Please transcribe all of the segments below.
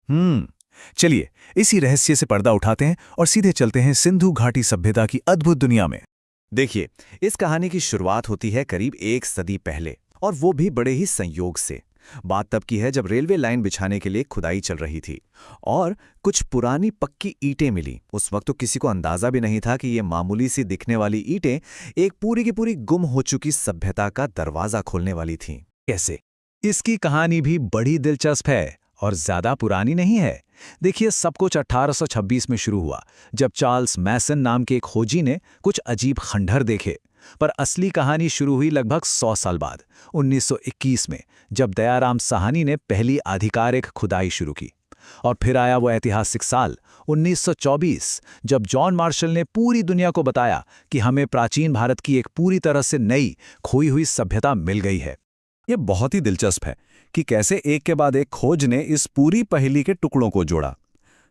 चलिए इसी रहस्य से पर्दा उठाते हैं और सीधे चलते हैं सिंधु घाटी सभ्यता की अद्भुत दुनिया में। देखिए, इस कहानी की शुरुआत होती है करीब 1 सदी पहले, और वो भी बड़े ही संयोग से। बात तब की है जब रेलवे लाइन बिछाने के लिए खुदाई चल रही थी और कुछ पुरानी पक्की ईंटें मिली। उस वक्त तो किसी को अंदाजा भी नहीं था कि ये मामूली सी दिखने वाली ईंटें एक पूरी की पूरी गुम हो चुकी सभ्यता का दरवाजा खोलने वाली थीं। कैसे? इसकी कहानी भी बड़ी दिलचस्प है और ज्यादा पुरानी नहीं है। देखिए, सब कुछ 1826 में शुरू हुआ जब चार्ल्स मैसन नाम के एक खोजी ने कुछ अजीब खंडहर देखे। पर असली कहानी शुरू हुई लगभग 100 साल बाद, 1921 में, जब दयाराम साहनी ने पहली आधिकारिक खुदाई शुरू की। और फिर आया वो ऐतिहासिक साल 1924, जब जॉन मार्शल ने पूरी दुनिया को बताया कि हमें प्राचीन भारत की एक पूरी तरह से नई खोई हुई सभ्यता मिल गई है। ये बहुत ही दिलचस्प है कि कैसे एक के बाद एक खोज ने इस पूरी पहेली के टुकड़ों को जोड़ा।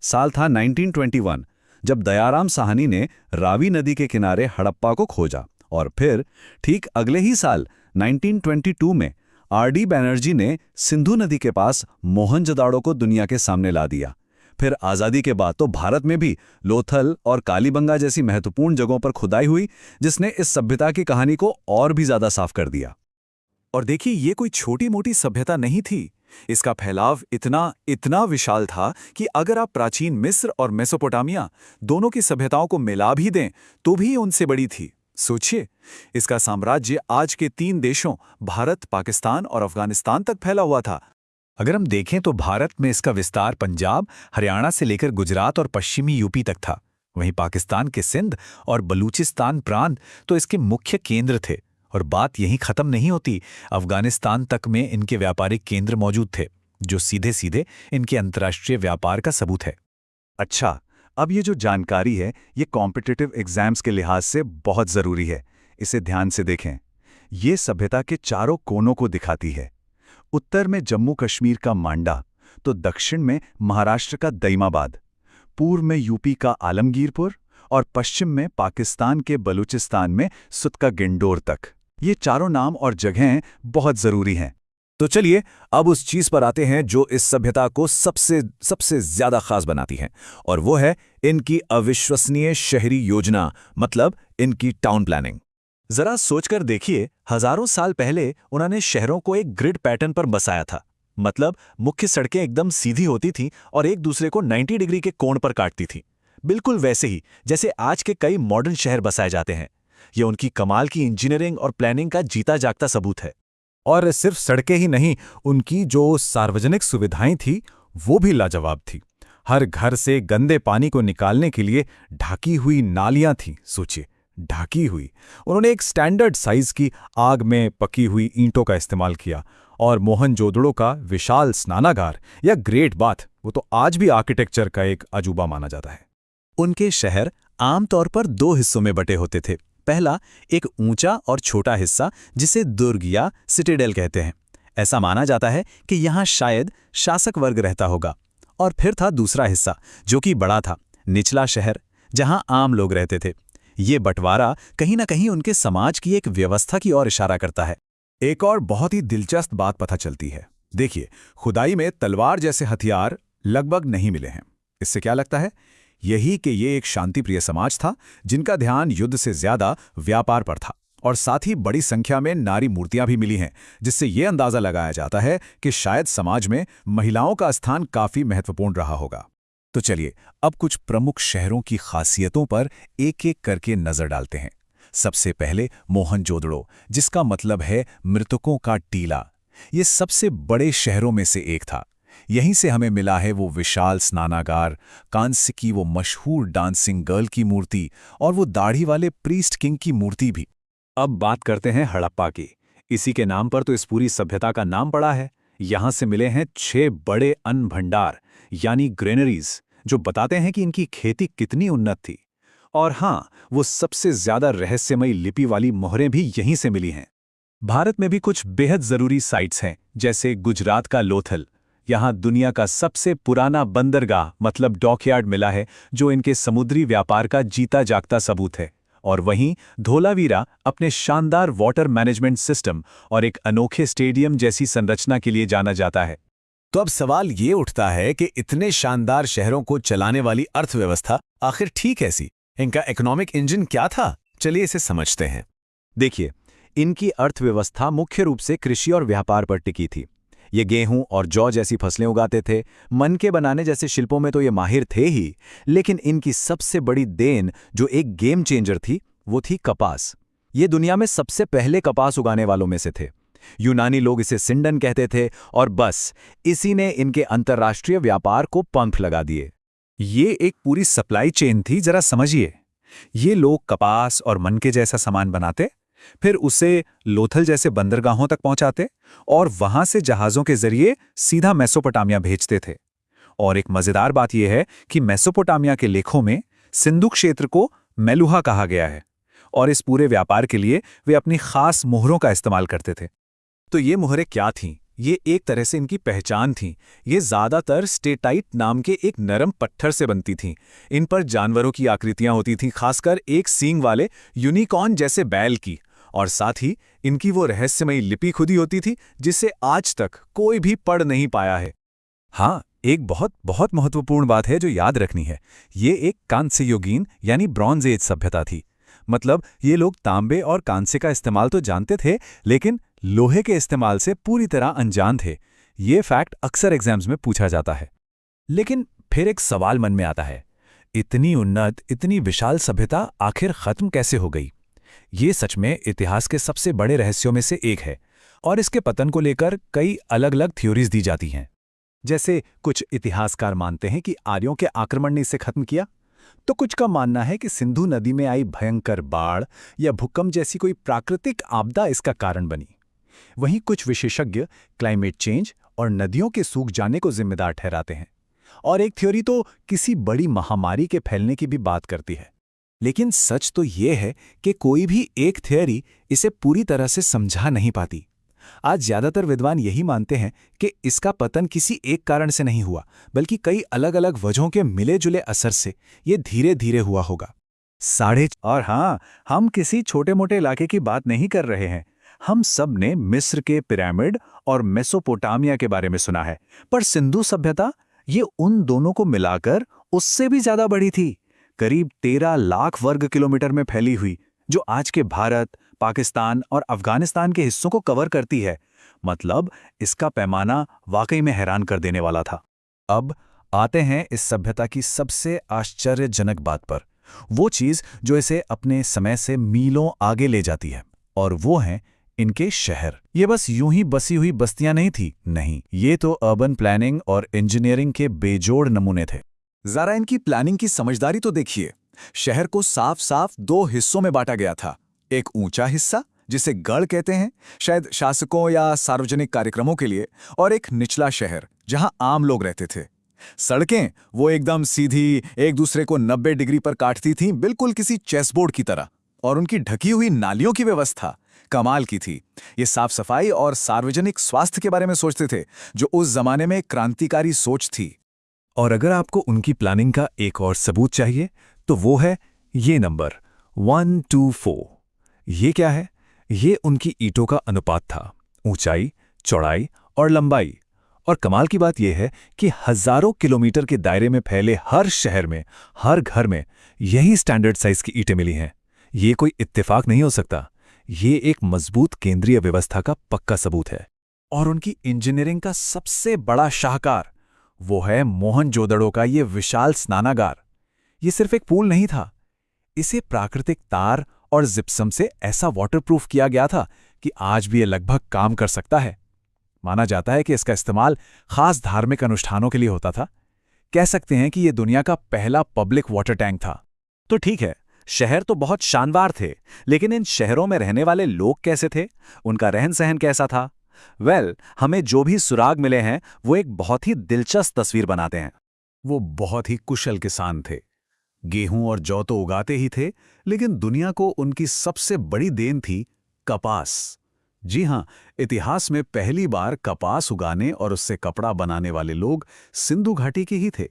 साल था 1921, जब दयाराम साहनी ने रावी नदी के किनारे हड़प्पा को खोजा, और फिर ठीक अगले ही साल 1922 में आर.डी. बैनर्जी ने सिंधु नदी के पास मोहनजोदाड़ो को दुनिया के सामने ला दिया। फिर आज़ादी के बाद तो भारत में भी लोथल और कालीबंगा जैसी महत्वपूर्ण जगहों पर खुदाई हुई, जिसने इस सभ्यता की कहानी को और भी ज्यादा साफ कर दिया। और देखिए, ये कोई छोटी मोटी सभ्यता नहीं थी। इसका फैलाव इतना विशाल था कि अगर आप प्राचीन मिस्र और मेसोपोटामिया दोनों की सभ्यताओं को मिला भी दें तो भी उनसे बड़ी थी। सोचिए, इसका साम्राज्य आज के 3 देशों भारत, पाकिस्तान और अफगानिस्तान तक फैला हुआ था। अगर हम देखें तो भारत में इसका विस्तार पंजाब, हरियाणा से लेकर गुजरात और पश्चिमी यूपी तक था। वहीं पाकिस्तान के सिंध और बलूचिस्तान प्रांत तो इसके मुख्य केंद्र थे। और बात यहीं खत्म नहीं होती, अफगानिस्तान तक में इनके व्यापारिक केंद्र मौजूद थे, जो सीधे सीधे इनके अंतर्राष्ट्रीय व्यापार का सबूत है। अच्छा, अब ये जो जानकारी है, ये कॉम्पिटिटिव एग्जाम्स के लिहाज से बहुत ज़रूरी है। इसे ध्यान से देखें। ये सभ्यता के चारों कोनों को दिखाती है। उत्तर में जम्मू कश्मीर का मांडा, तो दक्षिण में महाराष्ट्र का दईमाबाद, पूर्व में यूपी का आलमगीरपुर और पश्चिम में पाकिस्तान के बलूचिस्तान में सुत का गिंडोर तक। ये चारों नाम और जगहें बहुत ज़रूरी हैं। तो चलिए अब उस चीज पर आते हैं जो इस सभ्यता को सबसे ज्यादा खास बनाती है, और वो है इनकी अविश्वसनीय शहरी योजना, मतलब इनकी टाउन प्लानिंग। जरा सोचकर देखिए, हजारों साल पहले उन्होंने शहरों को एक ग्रिड पैटर्न पर बसाया था। मतलब मुख्य सड़कें एकदम सीधी होती थीं और एक दूसरे को 90 डिग्री के कोण पर काटती थीं, बिल्कुल वैसे ही जैसे आज के कई मॉडर्न शहर बसाए जाते हैं। यह उनकी कमाल की इंजीनियरिंग और प्लानिंग का जीता जागता सबूत है। और सिर्फ सड़कें ही नहीं, उनकी जो सार्वजनिक सुविधाएं थी वो भी लाजवाब थी। हर घर से गंदे पानी को निकालने के लिए ढकी हुई नालियां थीं। सोचिए, ढकी हुई। उन्होंने एक स्टैंडर्ड साइज की आग में पकी हुई ईंटों का इस्तेमाल किया, और मोहनजोदड़ो का विशाल स्नानागार या ग्रेट बाथ, वो तो आज भी आर्किटेक्चर का एक अजूबा माना जाता है। उनके शहर आमतौर पर 2 हिस्सों में बटे होते थे। पहला, एक ऊंचा और छोटा हिस्सा जिसे दुर्ग या सिटेडेल कहते हैं। ऐसा माना जाता है कि यहाँ शायद शासक वर्ग रहता होगा। और फिर था दूसरा हिस्सा जो कि बड़ा था, निचला शहर, जहाँ आम लोग रहते थे। ये बंटवारा कहीं ना कहीं उनके समाज की एक व्यवस्था की ओर इशारा करता है। एक और बहुत ही दिलचस्प बात पता चलती है। देखिए, खुदाई में तलवार जैसे हथियार लगभग नहीं मिले हैं। इससे क्या लगता है? यही कि ये एक शांतिप्रिय समाज था जिनका ध्यान युद्ध से ज्यादा व्यापार पर था। और साथ ही बड़ी संख्या में नारी मूर्तियां भी मिली हैं, जिससे ये अंदाजा लगाया जाता है कि शायद समाज में महिलाओं का स्थान काफी महत्वपूर्ण रहा होगा। तो चलिए अब कुछ प्रमुख शहरों की खासियतों पर एक एक करके नजर डालते हैं। सबसे पहले मोहनजोदड़ो, जिसका मतलब है मृतकों का टीला। ये सबसे बड़े शहरों में से एक था। यहीं से हमें मिला है वो विशाल स्नानागार, कांस्य की वो मशहूर डांसिंग गर्ल की मूर्ति और वो दाढ़ी वाले प्रीस्ट किंग की मूर्ति भी। अब बात करते हैं हड़प्पा की। इसी के नाम पर तो इस पूरी सभ्यता का नाम पड़ा है। यहां से मिले हैं 6 बड़े अन्न भंडार यानी ग्रेनरीज, जो बताते हैं कि इनकी खेती कितनी उन्नत थी। और हाँ, वो सबसे ज्यादा रहस्यमयी लिपि वाली मोहरें भी यहीं से मिली हैं। भारत में भी कुछ बेहद जरूरी साइट्स हैं, जैसे गुजरात का लोथल। यहाँ दुनिया का सबसे पुराना बंदरगाह मतलब डॉकयार्ड मिला है, जो इनके समुद्री व्यापार का जीता जागता सबूत है। और वहीं धोलावीरा अपने शानदार वाटर मैनेजमेंट सिस्टम और एक अनोखे स्टेडियम जैसी संरचना के लिए जाना जाता है। तो अब सवाल ये उठता है कि इतने शानदार शहरों को चलाने वाली अर्थव्यवस्था आखिर थी कैसी? इनका इकोनॉमिक इंजन क्या था? चलिए इसे समझते हैं। देखिए, इनकी अर्थव्यवस्था मुख्य रूप से कृषि और व्यापार पर टिकी थी। ये गेहूं और जौ जैसी फसलें उगाते थे। मनके बनाने जैसे शिल्पों में तो ये माहिर थे ही, लेकिन इनकी सबसे बड़ी देन जो एक गेम चेंजर थी, वो थी कपास। ये दुनिया में सबसे पहले कपास उगाने वालों में से थे। यूनानी लोग इसे सिंडन कहते थे और बस इसी ने इनके अंतर्राष्ट्रीय व्यापार को पंख लगा दिए। ये एक पूरी सप्लाई चेन थी, जरा समझिए। ये लोग कपास और मनके जैसा सामान बनाते, फिर उसे लोथल जैसे बंदरगाहों तक पहुंचाते और वहां से जहाजों के जरिए सीधा मेसोपोटामिया भेजते थे। और एक मजेदार बात यह है कि मेसोपोटामिया के लेखों में सिंधु क्षेत्र को मेलुहा कहा गया है और इस पूरे व्यापार के लिए वे अपनी खास मोहरों का इस्तेमाल करते थे। तो ये मोहरें क्या थीं? ये एक तरह से इनकी पहचान थी। ये ज्यादातर स्टेटाइट नाम के एक नरम पत्थर से बनती थीं। इन पर जानवरों की आकृतियां होती थीं, खासकर एक सींग वाले यूनिकॉर्न जैसे बैल की, और साथ ही इनकी वो रहस्यमयी लिपि खुदी होती थी जिसे आज तक कोई भी पढ़ नहीं पाया है। हाँ, एक बहुत बहुत महत्वपूर्ण बात है जो याद रखनी है। ये एक कांस्य युगीन यानी ब्रॉन्ज एज सभ्यता थी। मतलब ये लोग तांबे और कांस्य का इस्तेमाल तो जानते थे, लेकिन लोहे के इस्तेमाल से पूरी तरह अनजान थे। ये फैक्ट अक्सर एग्जाम्स में पूछा जाता है। लेकिन फिर एक सवाल मन में आता है, इतनी उन्नत, इतनी विशाल सभ्यता आखिर खत्म कैसे हो गई? ये सच में इतिहास के सबसे बड़े रहस्यों में से एक है और इसके पतन को लेकर कई अलग अलग थ्योरीज दी जाती हैं। जैसे कुछ इतिहासकार मानते हैं कि आर्यों के आक्रमण ने इसे खत्म किया, तो कुछ का मानना है कि सिंधु नदी में आई भयंकर बाढ़ या भूकंप जैसी कोई प्राकृतिक आपदा इसका कारण बनी। वहीं कुछ विशेषज्ञ क्लाइमेट चेंज और नदियों के सूख जाने को जिम्मेदार ठहराते हैं, और एक थ्योरी तो किसी बड़ी महामारी के फैलने की भी बात करती है। लेकिन सच तो ये है कि कोई भी एक थ्योरी इसे पूरी तरह से समझा नहीं पाती। आज ज्यादातर विद्वान यही मानते हैं कि इसका पतन किसी एक कारण से नहीं हुआ, बल्कि कई अलग अलग वजहों के मिले जुले असर से ये धीरे धीरे हुआ होगा। और हाँ, हम किसी छोटे मोटे इलाके की बात नहीं कर रहे हैं। हम सब ने मिस्र के पिरामिड और मेसोपोटामिया के बारे में सुना है, पर सिंधु सभ्यता ये उन दोनों को मिलाकर उससे भी ज्यादा बड़ी थी, करीब 13 लाख वर्ग किलोमीटर में फैली हुई, जो आज के भारत, पाकिस्तान और अफगानिस्तान के हिस्सों को कवर करती है। मतलब इसका पैमाना वाकई में हैरान कर देने वाला था। अब आते हैं इस सभ्यता की सबसे आश्चर्यजनक बात पर, वो चीज जो इसे अपने समय से मीलों आगे ले जाती है, और वो हैं इनके शहर। ये बस यूं ही बसी हुई बस्तियां नहीं थी, नहीं, ये तो अर्बन प्लानिंग और इंजीनियरिंग के बेजोड़ नमूने थे। जरा इनकी प्लानिंग की समझदारी तो देखिए। शहर को साफ साफ 2 हिस्सों में बांटा गया था। एक ऊंचा हिस्सा जिसे गढ़ कहते हैं, शायद शासकों या सार्वजनिक कार्यक्रमों के लिए, और एक निचला शहर जहां आम लोग रहते थे। सड़कें वो एकदम सीधी, एक दूसरे को 90 डिग्री पर काटती थीं, बिल्कुल किसी चेसबोर्ड की तरह। और उनकी ढकी हुई नालियों की व्यवस्था कमाल की थी। ये साफ सफाई और सार्वजनिक स्वास्थ्य के बारे में सोचते थे, जो उस जमाने में क्रांतिकारी सोच थी। और अगर आपको उनकी प्लानिंग का एक और सबूत चाहिए, तो वो है ये नंबर 124। ये क्या है? ये उनकी ईंटों का अनुपात था, ऊंचाई, चौड़ाई और लंबाई। और कमाल की बात यह है कि हजारों किलोमीटर के दायरे में फैले हर शहर में, हर घर में यही स्टैंडर्ड साइज की ईंटें मिली हैं। ये कोई इत्तेफाक नहीं हो सकता, ये एक मजबूत केंद्रीय व्यवस्था का पक्का सबूत है। और उनकी इंजीनियरिंग का सबसे बड़ा शाहकार वो है मोहनजोदड़ो का ये विशाल स्नानागार। ये सिर्फ एक पूल नहीं था, इसे प्राकृतिक तार और जिप्सम से ऐसा वाटरप्रूफ किया गया था कि आज भी ये लगभग काम कर सकता है। माना जाता है कि इसका इस्तेमाल खास धार्मिक अनुष्ठानों के लिए होता था। कह सकते हैं कि ये दुनिया का पहला पब्लिक वाटर टैंक था। तो ठीक है, शहर तो बहुत शानदार थे, लेकिन इन शहरों में रहने वाले लोग कैसे थे? उनका रहन सहन कैसा था? हमें जो भी सुराग मिले हैं वो एक बहुत ही दिलचस्प तस्वीर बनाते हैं। वो बहुत ही कुशल किसान थे। गेहूं और जौ तो उगाते ही थे, लेकिन दुनिया को उनकी सबसे बड़ी देन थी कपास। जी हां, इतिहास में पहली बार कपास उगाने और उससे कपड़ा बनाने वाले लोग सिंधु घाटी के ही थे।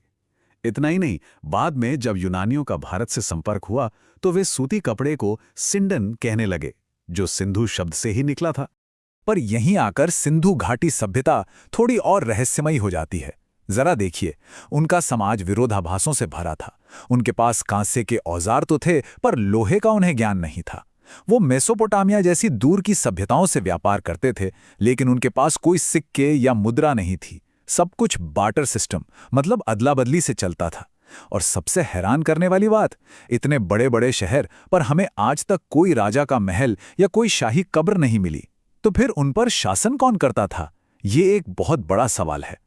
इतना ही नहीं, बाद में जब यूनानियों का भारत से संपर्क हुआ तो वे सूती कपड़े को सिंडन कहने लगे, जो सिंधु शब्द से ही निकला था। पर यहीं आकर सिंधु घाटी सभ्यता थोड़ी और रहस्यमयी हो जाती है। जरा देखिए, उनका समाज विरोधाभासों से भरा था। उनके पास कांसे के औजार तो थे, पर लोहे का उन्हें ज्ञान नहीं था। वो मेसोपोटामिया जैसी दूर की सभ्यताओं से व्यापार करते थे, लेकिन उनके पास कोई सिक्के या मुद्रा नहीं थी। सब कुछ बार्टर सिस्टम, मतलब अदला बदली से चलता था। और सबसे हैरान करने वाली बात, इतने बड़े बड़े शहर पर हमें आज तक कोई राजा का महल या कोई शाही कब्र नहीं मिली। तो फिर उन पर शासन कौन करता था? ये एक बहुत बड़ा सवाल है।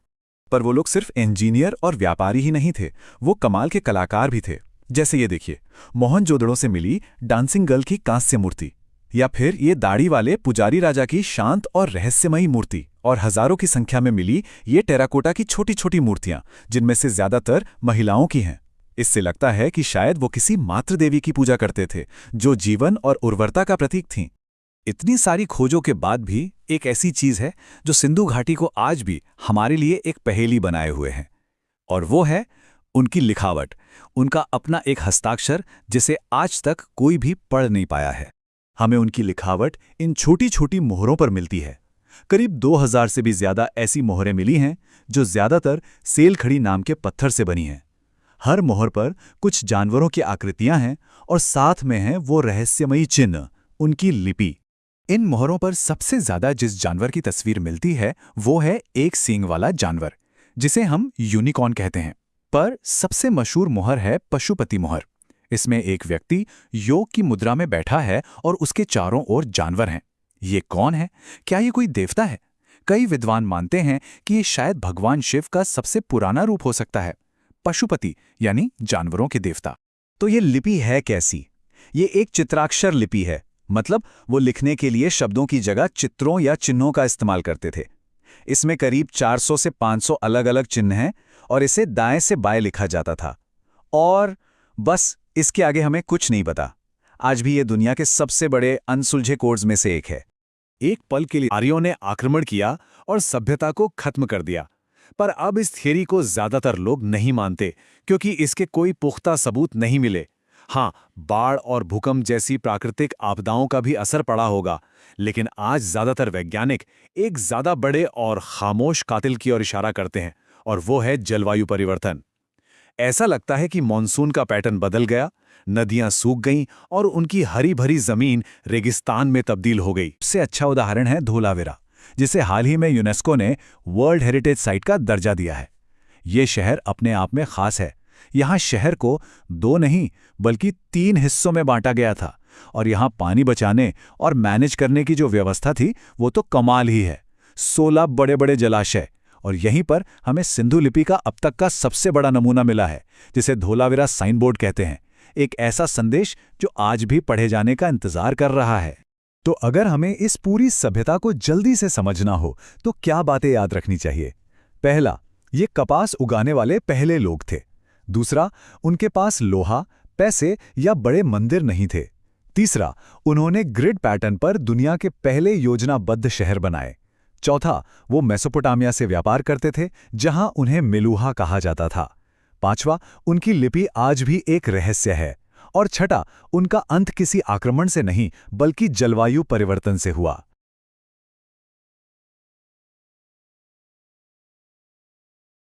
पर वो लोग सिर्फ इंजीनियर और व्यापारी ही नहीं थे, वो कमाल के कलाकार भी थे। जैसे ये देखिए, मोहनजोदड़ो से मिली डांसिंग गर्ल की कांस्य मूर्ति, या फिर ये दाढ़ी वाले पुजारी राजा की शांत और रहस्यमयी मूर्ति, और हजारों की संख्या में मिली ये टेराकोटा की छोटी छोटी मूर्तियां, जिनमें से ज्यादातर महिलाओं की हैं। इससे लगता है कि शायद वो किसी मातृ देवी की पूजा करते थे, जो जीवन और उर्वरता का प्रतीक थीं। इतनी सारी खोजों के बाद भी एक ऐसी चीज है जो सिंधु घाटी को आज भी हमारे लिए एक पहेली बनाए हुए है, और वो है उनकी लिखावट, उनका अपना एक हस्ताक्षर जिसे आज तक कोई भी पढ़ नहीं पाया है। हमें उनकी लिखावट इन छोटी छोटी मोहरों पर मिलती है। करीब 2000 से भी ज्यादा ऐसी मोहरें मिली हैं, जो ज्यादातर सेलखड़ी नाम के पत्थर से बनी हैं। हर मोहर पर कुछ जानवरों की आकृतियां हैं, और साथ में है वो रहस्यमयी चिन्ह, उनकी लिपि। इन मोहरों पर सबसे ज्यादा जिस जानवर की तस्वीर मिलती है वो है एक सींग वाला जानवर, जिसे हम यूनिकॉर्न कहते हैं। पर सबसे मशहूर मोहर है पशुपति मोहर। इसमें एक व्यक्ति योग की मुद्रा में बैठा है और उसके चारों ओर जानवर हैं। ये कौन है? क्या ये कोई देवता है? कई विद्वान मानते हैं कि ये शायद भगवान शिव का सबसे पुराना रूप हो सकता है, पशुपति यानी जानवरों के देवता। तो ये लिपि है कैसी? ये एक चित्राक्षर लिपि है, मतलब वो लिखने के लिए शब्दों की जगह चित्रों या चिन्हों का इस्तेमाल करते थे। इसमें करीब 400 से 500 अलग अलग चिन्ह हैं, और इसे दाएं से बाएं लिखा जाता था। और बस इसके आगे हमें कुछ नहीं पता। आज भी ये दुनिया के सबसे बड़े अनसुलझे कोड्स में से एक है। एक पल के लिए आर्यों ने आक्रमण किया और सभ्यता को खत्म कर दिया, पर अब इस थियरी को ज्यादातर लोग नहीं मानते, क्योंकि इसके कोई पुख्ता सबूत नहीं मिले। हाँ, बाढ़ और भूकंप जैसी प्राकृतिक आपदाओं का भी असर पड़ा होगा, लेकिन आज ज्यादातर वैज्ञानिक एक ज्यादा बड़े और खामोश कातिल की ओर इशारा करते हैं, और वो है जलवायु परिवर्तन। ऐसा लगता है कि मॉनसून का पैटर्न बदल गया, नदियां सूख गईं और उनकी हरी भरी जमीन रेगिस्तान में तब्दील हो गई। इससे अच्छा उदाहरण है धोलावीरा, जिसे हाल ही में यूनेस्को ने वर्ल्ड हेरिटेज साइट का दर्जा दिया है। ये शहर अपने आप में खास है। यहाँ शहर को 2 नहीं बल्कि 3 हिस्सों में बांटा गया था, और यहाँ पानी बचाने और मैनेज करने की जो व्यवस्था थी वो तो कमाल ही है। 16 बड़े बड़े जलाशय, और यहीं पर हमें सिंधु लिपि का अब तक का सबसे बड़ा नमूना मिला है, जिसे धोलावीरा साइन बोर्ड कहते हैं। एक ऐसा संदेश जो आज भी पढ़े जाने का इंतजार कर रहा है। तो अगर हमें इस पूरी सभ्यता को जल्दी से समझना हो तो क्या बातें याद रखनी चाहिए? पहला, ये कपास उगाने वाले पहले लोग थे। दूसरा, उनके पास लोहा, पैसे या बड़े मंदिर नहीं थे। तीसरा, उन्होंने ग्रिड पैटर्न पर दुनिया के पहले योजनाबद्ध शहर बनाए। चौथा, वो मेसोपोटामिया से व्यापार करते थे, जहां उन्हें मिलूहा कहा जाता था। पांचवा, उनकी लिपि आज भी एक रहस्य है। और छठा, उनका अंत किसी आक्रमण से नहीं बल्कि जलवायु परिवर्तन से हुआ।